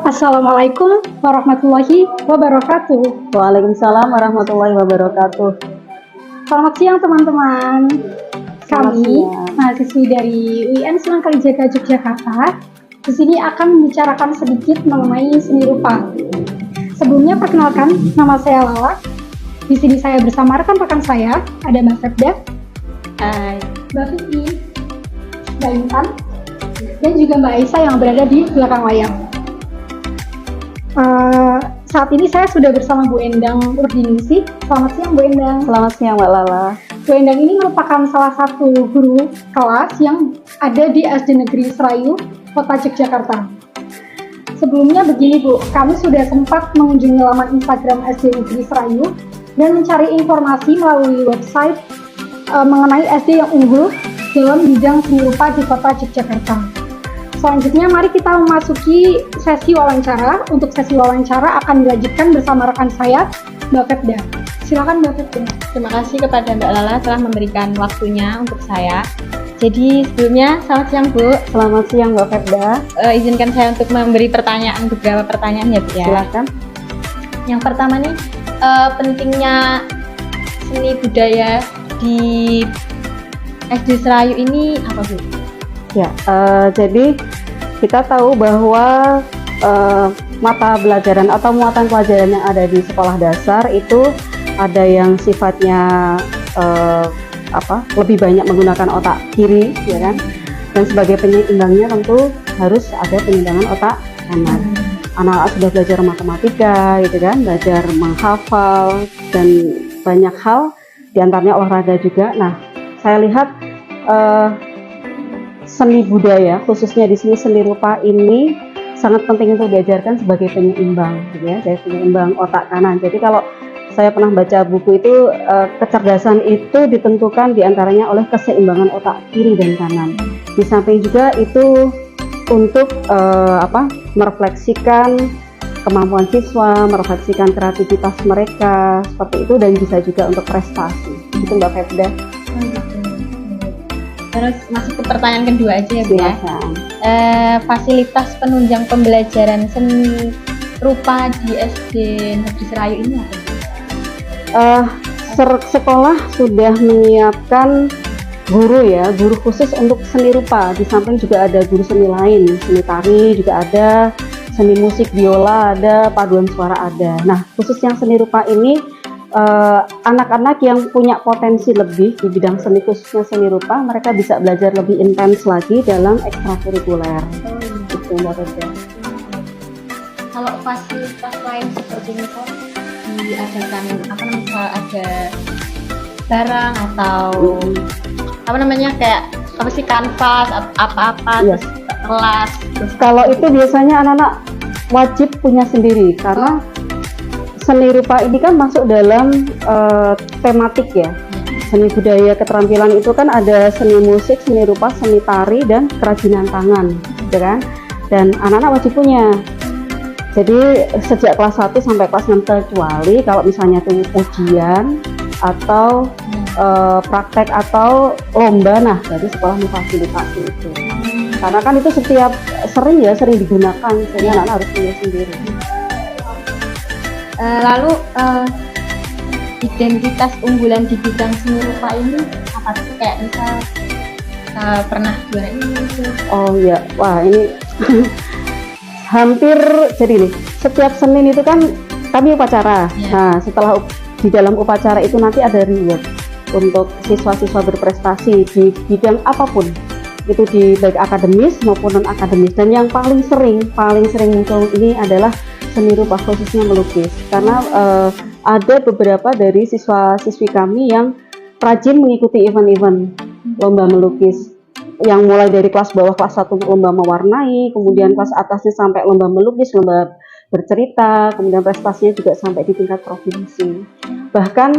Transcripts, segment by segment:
Assalamualaikum warahmatullahi wabarakatuh. Waalaikumsalam warahmatullahi wabarakatuh. Selamat siang teman-teman. Selamat Kami siang. mahasiswi dari UIN Sunan Kalijaga Yogyakarta di sini akan membicarakan sedikit mengenai seni rupa. Sebelumnya perkenalkan, nama saya Lala. Di sini saya bersama rekan-rekan saya, ada Mbak Sepda, Mbak Vivi, Mbak Intan, dan juga Mbak Aisyah yang berada di belakang layar. Saat ini saya sudah bersama Bu Endang Urdiningsih. Selamat siang Bu Endang. Selamat siang Mbak Lala. Bu Endang ini merupakan salah satu guru kelas yang ada di SD Negeri Serayu, Kota Yogyakarta. Sebelumnya begini Bu, kami sudah sempat mengunjungi laman Instagram SD Negeri Serayu dan mencari informasi melalui website mengenai SD yang unggul dalam bidang seni rupa di Kota Yogyakarta. Selanjutnya mari kita memasuki sesi wawancara. Untuk sesi wawancara akan dilanjutkan bersama rekan saya, Mbak Febda. Silakan Mbak Febda. Terima kasih kepada Mbak Lala telah memberikan waktunya untuk saya. Jadi sebelumnya selamat siang Bu. Selamat siang Mbak Febda. Izinkan saya untuk memberi beberapa pertanyaan ya Bu ya. Silakan. Yang pertama nih, pentingnya seni budaya di SD Serayu ini apa Bu? Ya, jadi kita tahu bahwa mata pelajaran atau muatan pelajaran yang ada di sekolah dasar itu ada yang sifatnya lebih banyak menggunakan otak kiri, ya kan? Dan sebagai penyeimbangnya tentu harus ada penyeimbangan otak kanan. Anak-anak sudah belajar matematika, gitu kan, belajar menghafal dan banyak hal, diantaranya olahraga juga. Nah, saya lihat seni budaya, khususnya di sini seni rupa ini sangat penting untuk diajarkan sebagai penyeimbang, gitu ya, sebagai penyeimbang otak kanan. Jadi kalau saya pernah baca buku itu, kecerdasan itu ditentukan diantaranya oleh keseimbangan otak kiri dan kanan. Di samping juga itu untuk merefleksikan kemampuan siswa, merefleksikan kreativitas mereka seperti itu, dan bisa juga untuk prestasi. Itu Mbak Febda. Terus masuk ke pertanyaan kedua aja ya Bu ya. Fasilitas penunjang pembelajaran seni rupa di SD Negeri Serayu ini apa? Sekolah sudah menyiapkan guru ya, guru khusus untuk seni rupa. Di samping juga ada guru seni lain, seni tari juga ada, seni musik biola ada, paduan suara ada. Nah, khusus yang seni rupa ini anak-anak yang punya potensi lebih di bidang seni, khususnya seni rupa, mereka bisa belajar lebih intens lagi dalam ekstrakurikuler. Itu Mbak Febda. Kalau fasilitas lain seperti misal diadakan misal ada barang atau kayak kanvas apa-apa, Yes. terus kelas. Kalau itu biasanya anak-anak wajib punya sendiri karena seni rupa ini kan masuk dalam tematik ya. Seni budaya keterampilan itu kan ada seni musik, seni rupa, seni tari, dan kerajinan tangan, gitu kan? Dan anak-anak wajib punya. Jadi sejak kelas 1 sampai kelas 6, kecuali kalau misalnya itu ujian atau praktek atau lomba, nah jadi sekolah memfasilitasi itu. Karena kan itu sering digunakan, sehingga anak-anak harus punya sendiri. Lalu identitas unggulan di bidang seni rupa ini apa sih? Kayak misal pernah juara ini gitu. Oh iya, wah ini hampir jadi nih. Setiap Senin itu kan kami upacara. Ya. Nah, setelah di dalam upacara itu nanti ada reward untuk siswa-siswa berprestasi di bidang apapun. Itu di baik akademis maupun non akademis. Dan yang paling sering muncul ini adalah seni rupa, khususnya melukis, karena ada beberapa dari siswa-siswi kami yang rajin mengikuti event-event lomba melukis, yang mulai dari kelas bawah, kelas 1 lomba mewarnai, kemudian kelas atasnya sampai lomba melukis, lomba bercerita, kemudian prestasinya juga sampai di tingkat provinsi. Bahkan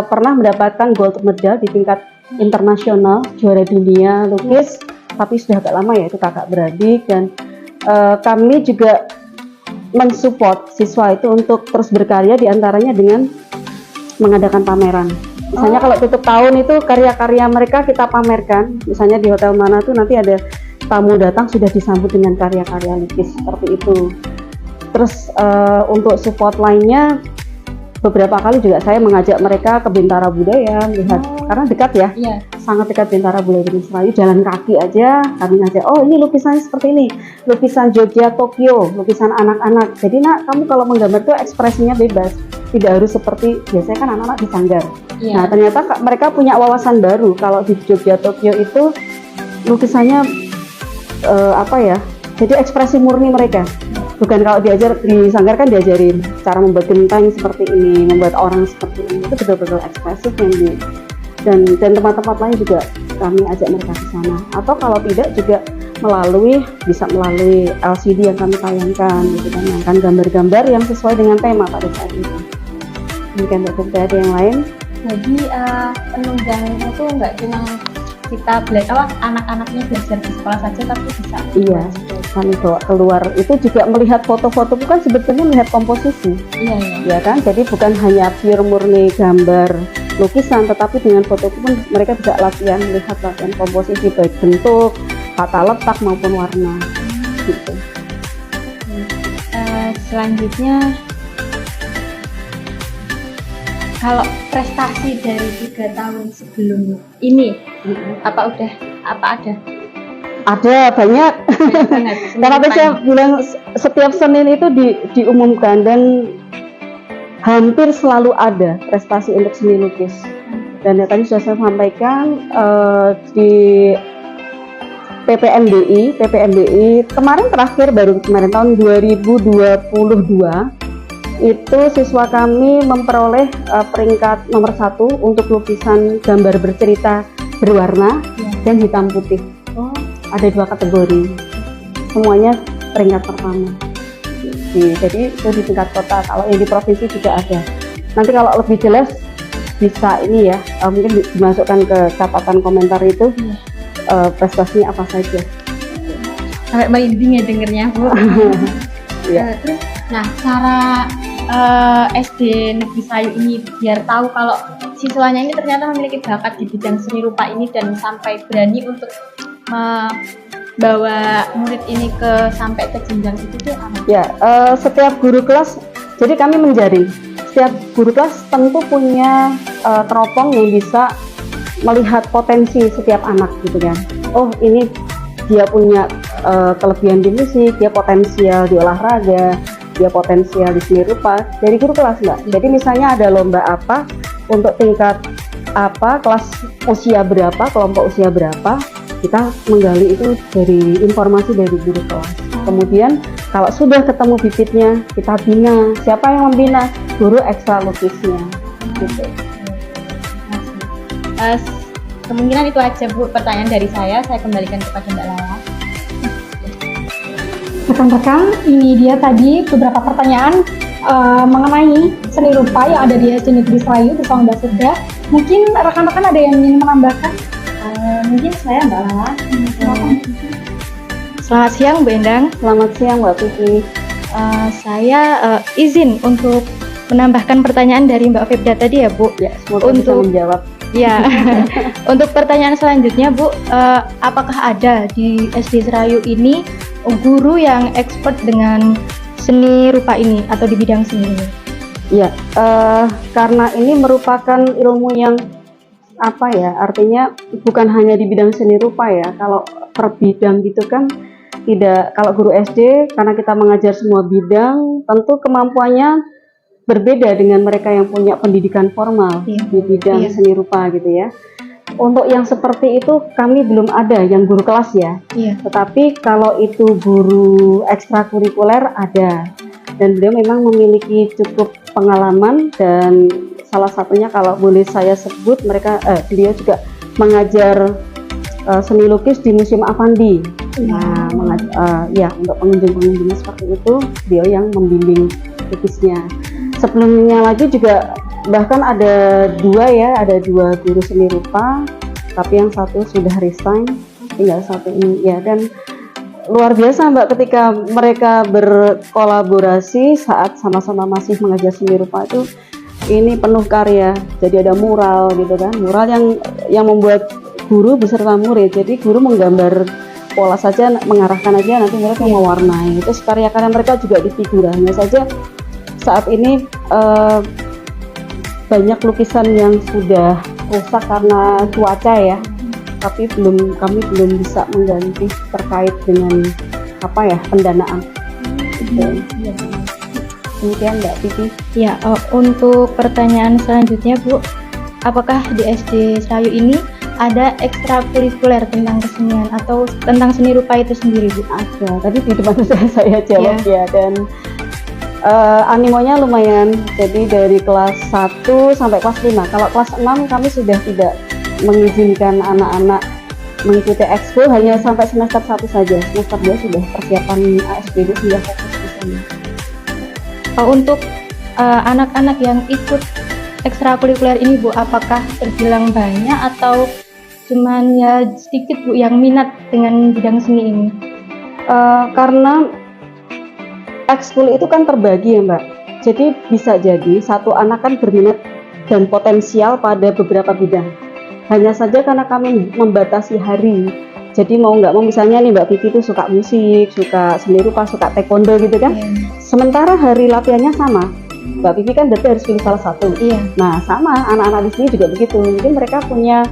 pernah mendapatkan gold medal di tingkat internasional, juara dunia lukis, tapi sudah agak lama ya, itu kakak beradik. Dan kami juga mensupport siswa itu untuk terus berkarya, diantaranya dengan mengadakan pameran. Misalnya kalau tutup tahun itu karya-karya mereka kita pamerkan, misalnya di hotel mana tuh nanti ada tamu datang sudah disambut dengan karya-karya lukis seperti itu. Terus untuk support lainnya, beberapa kali juga saya mengajak mereka ke Bintara Budaya melihat, karena dekat ya, Iya. sangat dekat Bintara Budaya di Serayu, jalan kaki aja kami ngajak, oh ini lukisannya seperti ini, lukisan Jogja Tokyo, lukisan anak-anak. Jadi nak, kamu kalau menggambar tuh ekspresinya bebas, tidak harus seperti biasanya kan anak-anak di sanggar. Iya. Nah ternyata mereka punya wawasan baru kalau di Jogja Tokyo itu lukisannya jadi ekspresi murni mereka. Bukan kalau diajar di sanggar kan diajarin cara membuat genteng seperti ini, membuat orang seperti ini, itu betul-betul ekspresif yang dan tempat-tempat lain juga kami ajak mereka ke sana. Atau kalau tidak juga bisa melalui LCD yang kami tayangkan, gitu kan, yang gambar-gambar yang sesuai dengan tema pada saat itu. Mungkin ada yang lain. Jadi penunjang itu nggak cuma kita belajar, anak-anaknya belajar di sekolah saja, tapi bisa. Iya, kami bawa keluar. Itu juga melihat foto-foto, bukan sebetulnya melihat komposisi. Iya. Ya kan, jadi bukan hanya pure murni gambar lukisan, tetapi dengan foto pun mereka bisa latihan komposisi, baik bentuk, tata letak maupun warna. Gitu. Selanjutnya, kalau prestasi dari 3 tahun sebelum ini, apa ada? Ada banyak. Karena tadi saya bilang setiap Senin itu diumumkan dan hampir selalu ada prestasi untuk seni lukis. Dan tadi sudah saya sampaikan di PPMBI kemarin tahun 2022 itu siswa kami memperoleh peringkat nomor 1 untuk lukisan gambar bercerita berwarna dan hitam putih. Ada 2 kategori, semuanya peringkat pertama. Jadi itu di tingkat kota. Kalau yang di provinsi juga ada. Nanti kalau lebih jelas bisa ini ya, mungkin dimasukkan ke catatan komentar itu prestasinya apa saja. Sampai merinding ya dengernya, Bu. Ya. Terus, cara SD Negeri Serayu ini biar tahu kalau siswanya ini ternyata memiliki bakat di bidang seni rupa ini dan sampai berani untuk membawa murid ini sampai ke jenjang itu tuh apa? Ya, setiap guru kelas, jadi kami menjaring. Setiap guru kelas tentu punya teropong yang bisa melihat potensi setiap anak gitu kan. Oh ini dia punya kelebihan di musik, dia potensial di olahraga, dia potensial di seni rupa. Dari guru kelas Mbak. Jadi misalnya ada lomba apa untuk tingkat apa, kelas usia berapa, kelompok usia berapa, kita menggali itu dari informasi dari guru kelas. Kemudian kalau sudah ketemu bibitnya, kita bina. Siapa yang membina? Guru ekstra lukisnya. Gitu. Kemungkinan itu aja Bu pertanyaan dari saya kembalikan kepada Mbak Lala. Rekan-rekan, ini dia tadi beberapa pertanyaan mengenai seni rupa yang ada di SD Negeri Serayu bersama Mbak Surda. Mungkin rekan-rekan ada yang ingin menambahkan? Mungkin saya Mbak Lala. Selamat siang Bu Endang. Selamat siang Mbak Vivi. Saya izin untuk menambahkan pertanyaan dari Mbak Febda tadi ya Bu. Ya, semoga bisa menjawab. Ya, untuk pertanyaan selanjutnya Bu, apakah ada di SD Serayu ini guru yang expert dengan seni rupa ini atau di bidang seni ini? Ya, karena ini merupakan ilmu yang artinya bukan hanya di bidang seni rupa ya. Kalau per bidang gitu kan tidak. Kalau guru SD, karena kita mengajar semua bidang, tentu kemampuannya berbeda dengan mereka yang punya pendidikan formal di bidang seni rupa gitu ya. Untuk yang seperti itu kami belum ada yang guru kelas ya. Tetapi kalau itu guru ekstrakurikuler ada, dan beliau memang memiliki cukup pengalaman, dan salah satunya kalau boleh saya sebut beliau juga mengajar seni lukis di Museum Avandi. Untuk pengunjung-pengunjung seperti itu beliau yang membimbing lukisnya. Sebelumnya lagi juga bahkan ada dua guru seni rupa, tapi yang satu sudah resign, tinggal satu ini ya. Dan luar biasa Mbak, ketika mereka berkolaborasi saat sama-sama masih mengajar seni rupa itu, ini penuh karya. Jadi ada mural gitu kan, mural yang membuat guru beserta murid. Jadi guru menggambar pola saja, mengarahkan aja nanti mereka mewarnai. Terus karya-karya mereka juga di figura. Hanya saja saat ini banyak lukisan yang sudah rusak karena cuaca ya, tapi kami belum bisa mengganti terkait dengan pendanaan. Demikian Mbak Titi. Ya, untuk pertanyaan selanjutnya Bu, apakah di SD Serayu ini ada ekstrakurikuler tentang kesenian atau tentang seni rupa itu sendiri Bu? Ada, tadi di depan saya jawab ya, dan animonya lumayan. Jadi dari kelas 1 sampai kelas 5. Kalau kelas 6 kami sudah tidak mengizinkan anak-anak mengikuti ekskul, hanya sampai semester 1 saja. Semester 2 sudah persiapan ASBD, sudah fokus di sana. Untuk anak-anak yang ikut ekstrakurikuler ini Bu, apakah terbilang banyak atau cuman ya sedikit Bu yang minat dengan bidang seni ini? Karena ekskul itu kan terbagi ya Mbak, jadi bisa jadi satu anak kan berminat dan potensial pada beberapa bidang. Hanya saja karena kami membatasi hari, jadi mau nggak mau, misalnya nih Mbak Vivi itu suka musik, suka seni rupa, suka taekwondo gitu kan. Sementara hari latihannya sama, Mbak Vivi kan berarti harus pilih salah satu. Nah sama anak-anak di sini juga begitu. Mungkin mereka punya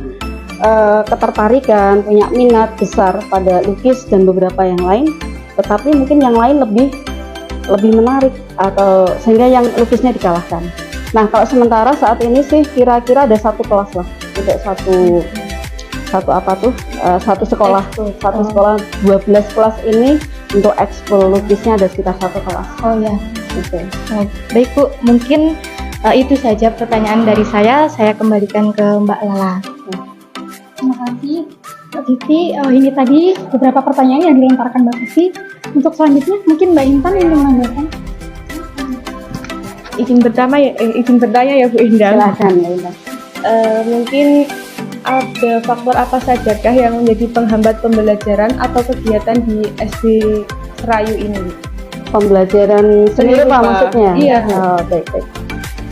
ketertarikan, punya minat besar pada lukis dan beberapa yang lain, tetapi mungkin yang lain lebih menarik, atau sehingga yang lukisnya dikalahkan. Nah kalau sementara saat ini sih kira-kira ada satu kelas lah, tidak satu sekolah, satu sekolah 12 kelas ini untuk ekskul lukisnya ada sekitar satu kelas. Oh ya. Baik Bu, mungkin itu saja pertanyaan dari saya kembalikan ke Mbak Lala. Terima kasih Mbak Vivi. Ini tadi beberapa pertanyaan yang dilontarkan Mbak Vivi. Untuk selanjutnya mungkin Mbak Intan yang menambahkan. Izin bertanya ya Bu Indah. Silakan ya Intan. Mungkin ada faktor apa sajakah yang menjadi penghambat pembelajaran atau kegiatan di SD Serayu ini? Pembelajaran seni rupa maksudnya? Iya. Baik.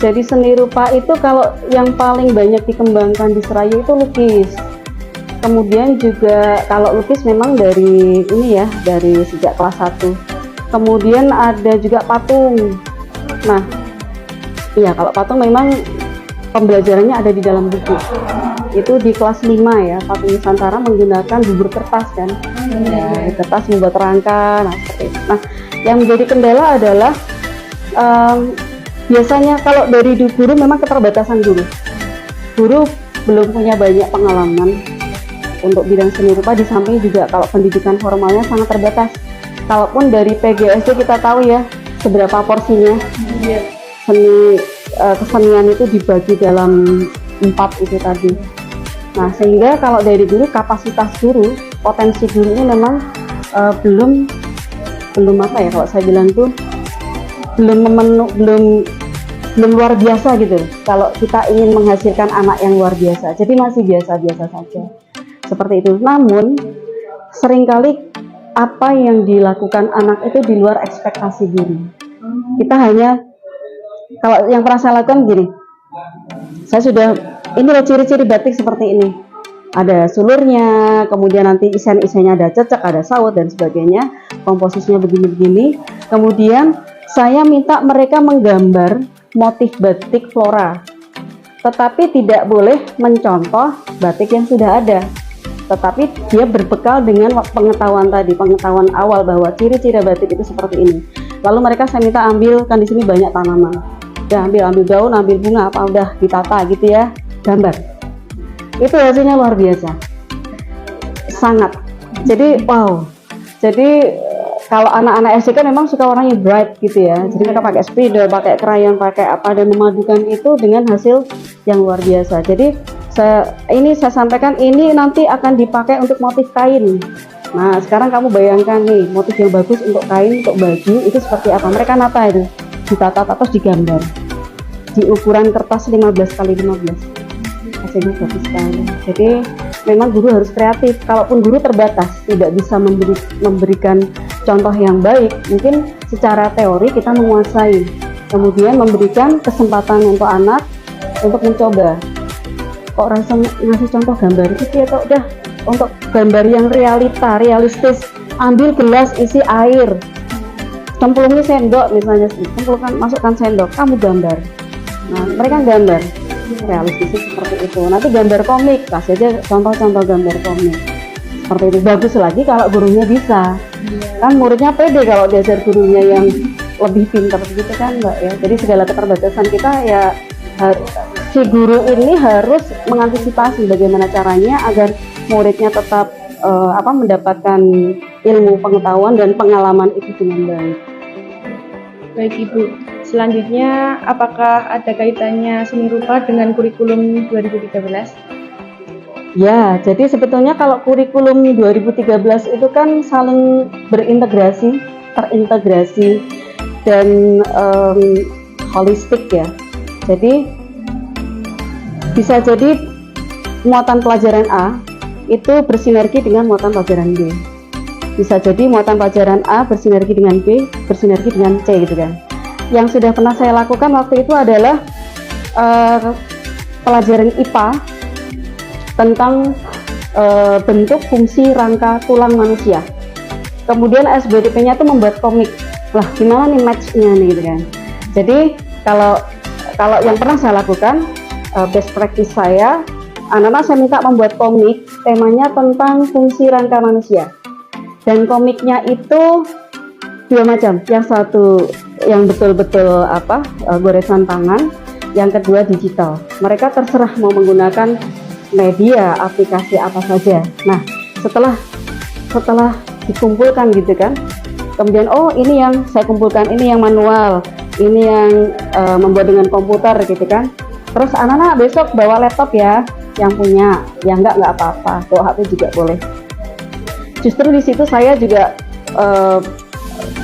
Jadi seni rupa itu kalau yang paling banyak dikembangkan di Serayu itu lukis. Kemudian juga kalau lukis memang dari sejak kelas 1. Kemudian ada juga patung. Nah, iya kalau patung memang pembelajarannya ada di dalam buku. Itu di kelas 5 ya, patung Nusantara menggunakan bubur kertas kan. Kertas membuat rangka, seperti itu. Nah, yang menjadi kendala adalah biasanya kalau dari guru memang keterbatasan guru. Guru belum punya banyak pengalaman untuk bidang seni rupa, di samping juga kalau pendidikan formalnya sangat terbatas. Kalaupun dari PGSD kita tahu ya seberapa porsinya. Kesenian itu dibagi dalam 4 itu tadi. Nah sehingga kalau dari guru, kapasitas guru, potensi guru ini memang belum kalau saya bilang tuh belum luar biasa gitu. Kalau kita ingin menghasilkan anak yang luar biasa, jadi masih biasa-biasa saja. Seperti itu. Namun seringkali apa yang dilakukan anak itu di luar ekspektasi guru. Kita hanya, kalau yang pernah saya lakukan gini, saya sudah, ini loh ciri-ciri batik seperti ini, ada sulurnya, kemudian nanti isen-isennya ada cecek, ada saut dan sebagainya, komposisinya begini-begini. Kemudian saya minta mereka menggambar motif batik flora, tetapi tidak boleh mencontoh batik yang sudah ada, tetapi dia berbekal dengan pengetahuan tadi, pengetahuan awal bahwa ciri-ciri batik itu seperti ini. Lalu mereka saya minta ambil, kan di sini banyak tanaman, udah ambil daun, ambil bunga, apa udah ditata gitu ya, gambar. Itu hasilnya luar biasa, sangat. Jadi wow. Jadi kalau anak-anak SD kan memang suka warnanya bright gitu ya. Jadi mereka pakai spidol, pakai krayon, pakai apa, dan memadukan itu dengan hasil yang luar biasa. Jadi saya sampaikan ini nanti akan dipakai untuk motif kain. Nah sekarang kamu bayangkan nih, motif yang bagus untuk kain, untuk baju itu seperti apa. Mereka nata itu, ditata terus digambar di ukuran kertas 15x15. Hasilnya bagus sekali. Jadi memang guru harus kreatif. Kalaupun guru terbatas, tidak bisa memberikan contoh yang baik, mungkin secara teori kita menguasai, kemudian memberikan kesempatan untuk anak untuk mencoba. Kok rasa ngasih contoh gambar itu ya, udah untuk gambar yang realistis. Ambil gelas isi air, cemplungi sendok misalnya, masukkan sendok, kamu gambar. Nah, mereka gambar realistis seperti itu. Nanti gambar komik, kasih aja contoh-contoh gambar komik seperti itu. Bagus lagi kalau gurunya bisa, kan muridnya pede kalau diajar gurunya yang lebih pintar gitu kan Mbak ya. Jadi segala keterbatasan kita ya, si guru ini harus mengantisipasi bagaimana caranya agar muridnya tetap mendapatkan ilmu, pengetahuan dan pengalaman itu dengan baik. Baik Ibu, selanjutnya apakah ada kaitannya seni rupa dengan kurikulum 2013? Ya, jadi sebetulnya kalau kurikulum 2013 itu kan saling terintegrasi dan holistik ya. Jadi bisa jadi muatan pelajaran A itu bersinergi dengan muatan pelajaran B. Bisa jadi muatan pelajaran A bersinergi dengan B, bersinergi dengan C gitu kan. Yang sudah pernah saya lakukan waktu itu adalah pelajaran IPA tentang bentuk fungsi rangka tulang manusia. Kemudian SBDP-nya itu membuat komik. Lah, gimana nih match-nya nih gitu kan. Jadi kalau yang pernah saya lakukan, best practice saya, anak-anak saya minta membuat komik temanya tentang fungsi rangka manusia. Dan komiknya itu dua macam. Yang satu yang betul-betul goresan tangan, yang kedua digital. Mereka terserah mau menggunakan media, aplikasi apa saja. Nah, setelah dikumpulkan gitu kan, kemudian oh ini yang saya kumpulkan, ini yang manual, ini yang membuat dengan komputer gitu kan. Terus anak-anak besok bawa laptop ya, yang punya, yang enggak apa-apa, bawa HP juga boleh. Justru di situ saya juga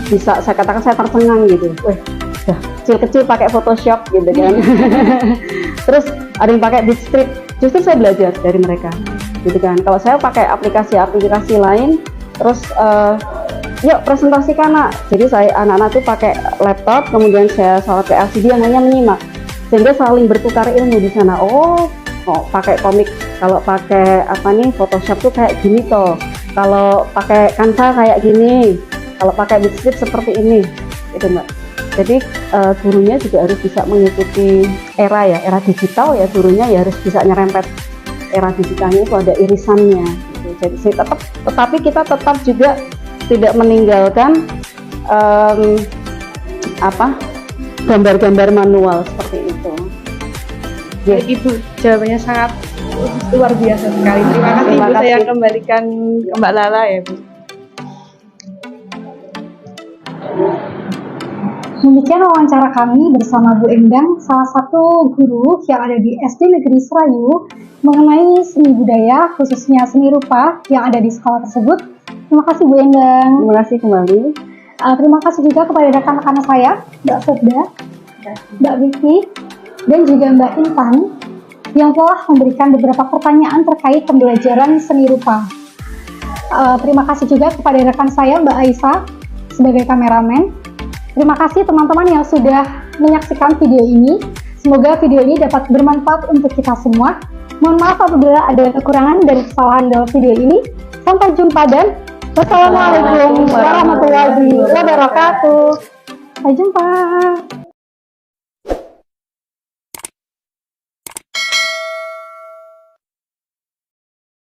bisa saya katakan saya tercengang gitu. Udah kecil-kecil pakai Photoshop gitu kan. Terus ada yang pakai Bitstrip. Justru saya belajar dari mereka gitu kan. Kalau saya pakai aplikasi lain, terus yuk presentasikan nak. Jadi anak-anak tuh pakai laptop, kemudian saya sorot ke LCD yang hanya menyimak, sehingga saling bertukar ilmu di sana. Oh pakai komik, kalau pakai Photoshop tuh kayak gini toh, kalau pakai Canva kayak gini, kalau pakai Bitstrip seperti ini gitu Mbak. Jadi gurunya juga harus bisa mengikuti era digital ya, gurunya ya harus bisa nyerempet era digitalnya, itu ada irisannya gitu. Jadi tetapi kita tetap juga tidak meninggalkan gambar-gambar manual seperti itu. Baik Ibu, jawabannya sangat luar biasa sekali. Terima kasih Ibu, saya kembalikan ke Mbak Lala ya Bu. Demikian wawancara kami bersama Bu Endang, salah satu guru yang ada di SD Negeri Serayu, mengenai seni budaya, khususnya seni rupa yang ada di sekolah tersebut. Terima kasih Bu Endang. Terima kasih kembali. Terima kasih juga kepada rekan-rekan saya, Mbak Firda, Mbak Vicky, dan juga Mbak Intan, yang telah memberikan beberapa pertanyaan terkait pembelajaran seni rupa. Terima kasih juga kepada rekan saya, Mbak Aisyah, sebagai kameramen. Terima kasih teman-teman yang sudah menyaksikan video ini. Semoga video ini dapat bermanfaat untuk kita semua. Mohon maaf apabila ada kekurangan dan kesalahan dalam video ini. Sampai jumpa dan wassalamualaikum warahmatullahi wabarakatuh. Sampai jumpa.